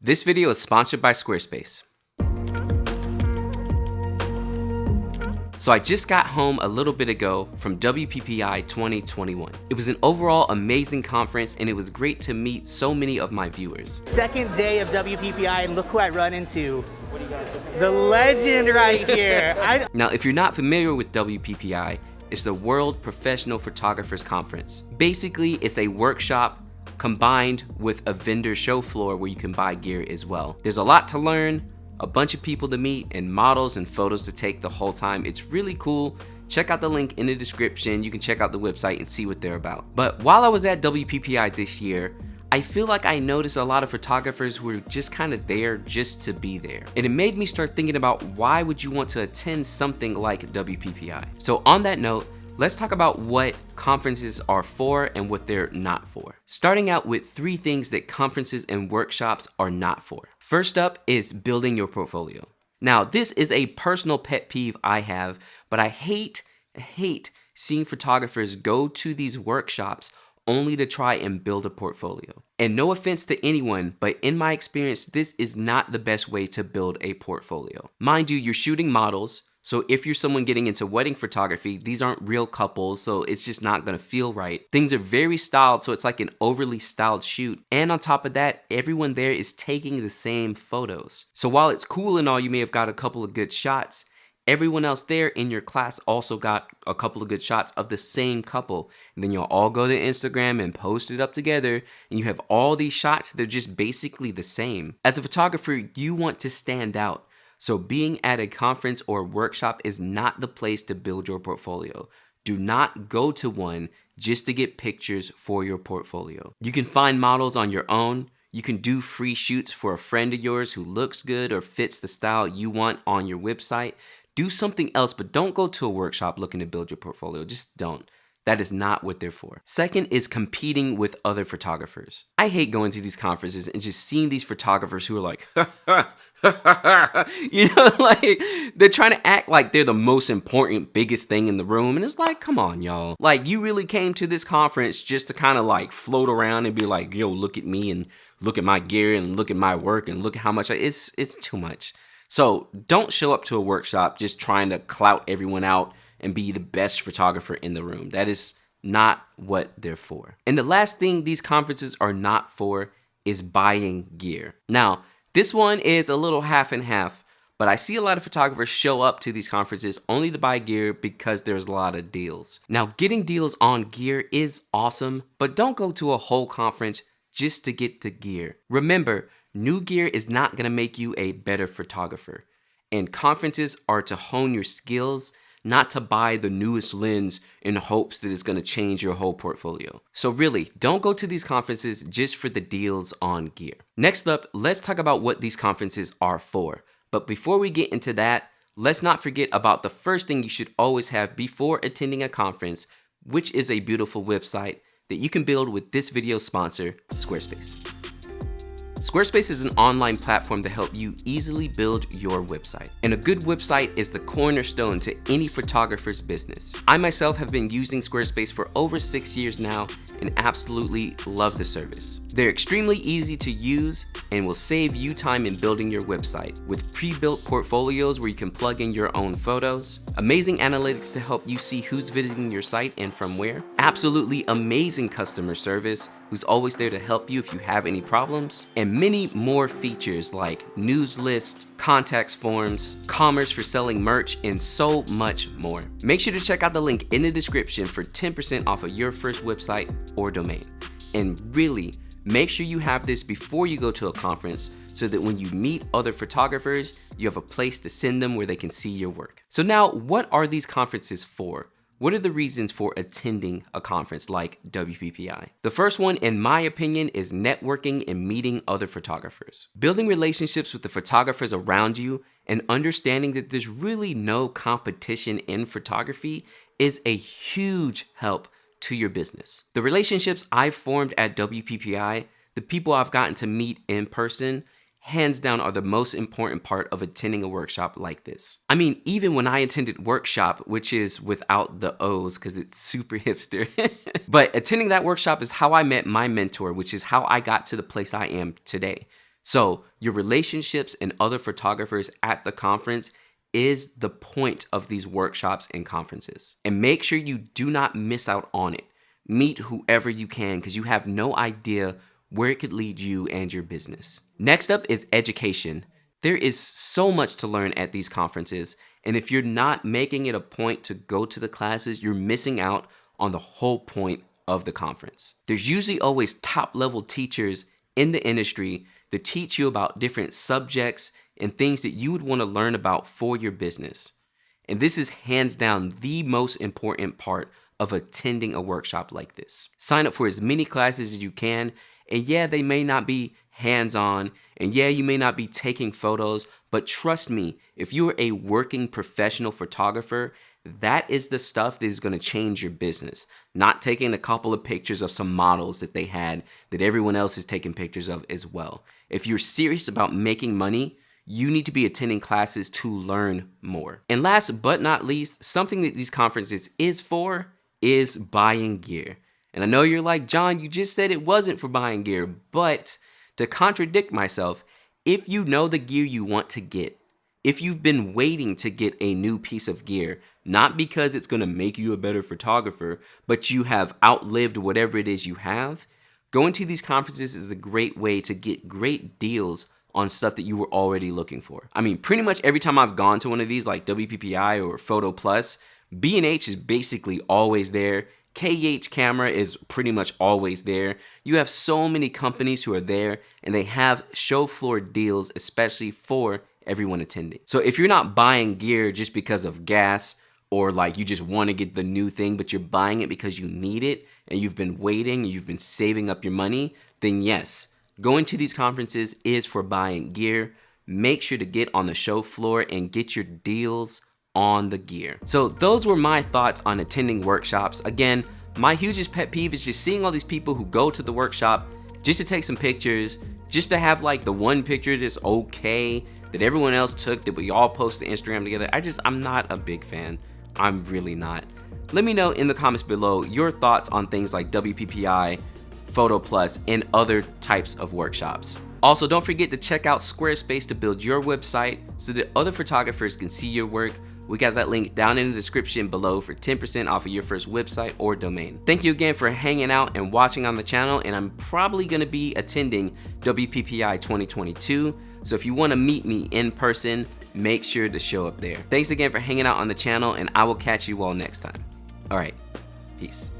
This video is sponsored by Squarespace. So I just got home a little bit ago from WPPI 2021. It was an overall amazing conference and it was great to meet so many of my viewers. Second day of WPPI and look who I run into. The legend right here. Now, if you're not familiar with WPPI, it's the World Professional Photographers Conference. Basically, it's a workshop combined with a vendor show floor where you can buy gear as well. There's a lot to learn, a bunch of people to meet, and models and photos to take the whole time. It's really cool. Check out the link in the description. You can check out the website and see what they're about. But while I was at WPPI this year, I feel like I noticed a lot of photographers who were just kind of there just to be there. And it made me start thinking about why would you want to attend something like WPPI? So on that note, let's talk about what conferences are for and what they're not for. Starting out with 3 things that conferences and workshops are not for. First up is building your portfolio. Now, this is a personal pet peeve I have, but I hate seeing photographers go to these workshops only to try and build a portfolio. And no offense to anyone, but in my experience, this is not the best way to build a portfolio. Mind you, you're shooting models, so if you're someone getting into wedding photography, these aren't real couples, so it's just not gonna feel right. Things are very styled, so it's like an overly styled shoot. And on top of that, everyone there is taking the same photos. So while it's cool and all, you may have got a couple of good shots, everyone else there in your class also got a couple of good shots of the same couple. And then you'll all go to Instagram and post it up together, and you have all these shots, they're just basically the same. As a photographer, you want to stand out. So being at a conference or workshop is not the place to build your portfolio. Do not go to one just to get pictures for your portfolio. You can find models on your own. You can do free shoots for a friend of yours who looks good or fits the style you want on your website. Do something else, but don't go to a workshop looking to build your portfolio. Just don't. That is not what they're for. Second is competing with other photographers. I hate going to these conferences and just seeing these photographers who are like, you know, like they're trying to act like they're the most important, biggest thing in the room. And it's like, come on, y'all. Like, you really came to this conference just to kind of like float around and be like, yo, look at me and look at my gear and look at my work and look at how much it's too much. So don't show up to a workshop just trying to clout everyone out and be the best photographer in the room. That is not what they're for. And the last thing these conferences are not for is buying gear. Now, this one is a little half and half, but I see a lot of photographers show up to these conferences only to buy gear because there's a lot of deals. Now, getting deals on gear is awesome, but don't go to a whole conference just to get the gear. Remember, new gear is not gonna make you a better photographer. And conferences are to hone your skills, not to buy the newest lens in hopes that it's gonna change your whole portfolio. So really, don't go to these conferences just for the deals on gear. Next up, let's talk about what these conferences are for. But before we get into that, let's not forget about the first thing you should always have before attending a conference, which is a beautiful website that you can build with this video's sponsor, Squarespace. Squarespace is an online platform to help you easily build your website. And a good website is the cornerstone to any photographer's business. I myself have been using Squarespace for over 6 years now and absolutely love the service. They're extremely easy to use and will save you time in building your website with pre-built portfolios where you can plug in your own photos, amazing analytics to help you see who's visiting your site and from where, absolutely amazing customer service who's always there to help you if you have any problems, and many more features like news lists, contacts forms, commerce for selling merch, and so much more. Make sure to check out the link in the description for 10% off of your first website or domain. And really, make sure you have this before you go to a conference so that when you meet other photographers, you have a place to send them where they can see your work. So now, what are these conferences for? What are the reasons for attending a conference like WPPI? The first one, in my opinion, is networking and meeting other photographers. Building relationships with the photographers around you and understanding that there's really no competition in photography is a huge help to your business. The relationships I've formed at WPPI, the people I've gotten to meet in person, hands down are the most important part of attending a workshop like this. I mean, even when I attended workshop, which is without the O's because it's super hipster, but attending that workshop is how I met my mentor, which is how I got to the place I am today. So your relationships and other photographers at the conference is the point of these workshops and conferences. And make sure you do not miss out on it. Meet whoever you can because you have no idea where it could lead you and your business. Next up is education. There is so much to learn at these conferences, and if you're not making it a point to go to the classes, you're missing out on the whole point of the conference. There's usually always top-level teachers in the industry that teach you about different subjects and things that you would want to learn about for your business. And this is hands down the most important part of attending a workshop like this. Sign up for as many classes as you can, and yeah, they may not be hands-on, and yeah, you may not be taking photos, but trust me, if you're a working professional photographer, that is the stuff that is going to change your business. Not taking a couple of pictures of some models that they had that everyone else is taking pictures of as well. If you're serious about making money, you need to be attending classes to learn more. And last but not least, something that these conferences is for is buying gear. And I know you're like, John, you just said it wasn't for buying gear, but to contradict myself, if you know the gear you want to get, if you've been waiting to get a new piece of gear, not because it's going to make you a better photographer, but you have outlived whatever it is you have, going to these conferences is a great way to get great deals on stuff that you were already looking for. I mean, pretty much every time I've gone to one of these like WPPI or Photo Plus, B&H is basically always there. KH Camera is pretty much always there. You have so many companies who are there, and they have show floor deals, especially for everyone attending. So if you're not buying gear just because of gas, or like you just want to get the new thing, but you're buying it because you need it, and you've been waiting, and you've been saving up your money, then yes, going to these conferences is for buying gear. Make sure to get on the show floor and get your deals on the gear. So those were my thoughts on attending workshops. Again, my hugest pet peeve is just seeing all these people who go to the workshop just to take some pictures, just to have like the one picture that's okay, that everyone else took, that we all post to Instagram together. I'm not a big fan. I'm really not. Let me know in the comments below your thoughts on things like WPPI, Photo Plus, and other types of workshops. Also, don't forget to check out Squarespace to build your website so that other photographers can see your work. We got that link down in the description below for 10% off of your first website or domain. Thank you again for hanging out and watching on the channel, and I'm probably gonna be attending WPPI 2022, so if you wanna meet me in person, make sure to show up there. Thanks again for hanging out on the channel, and I will catch you all next time. All right, peace.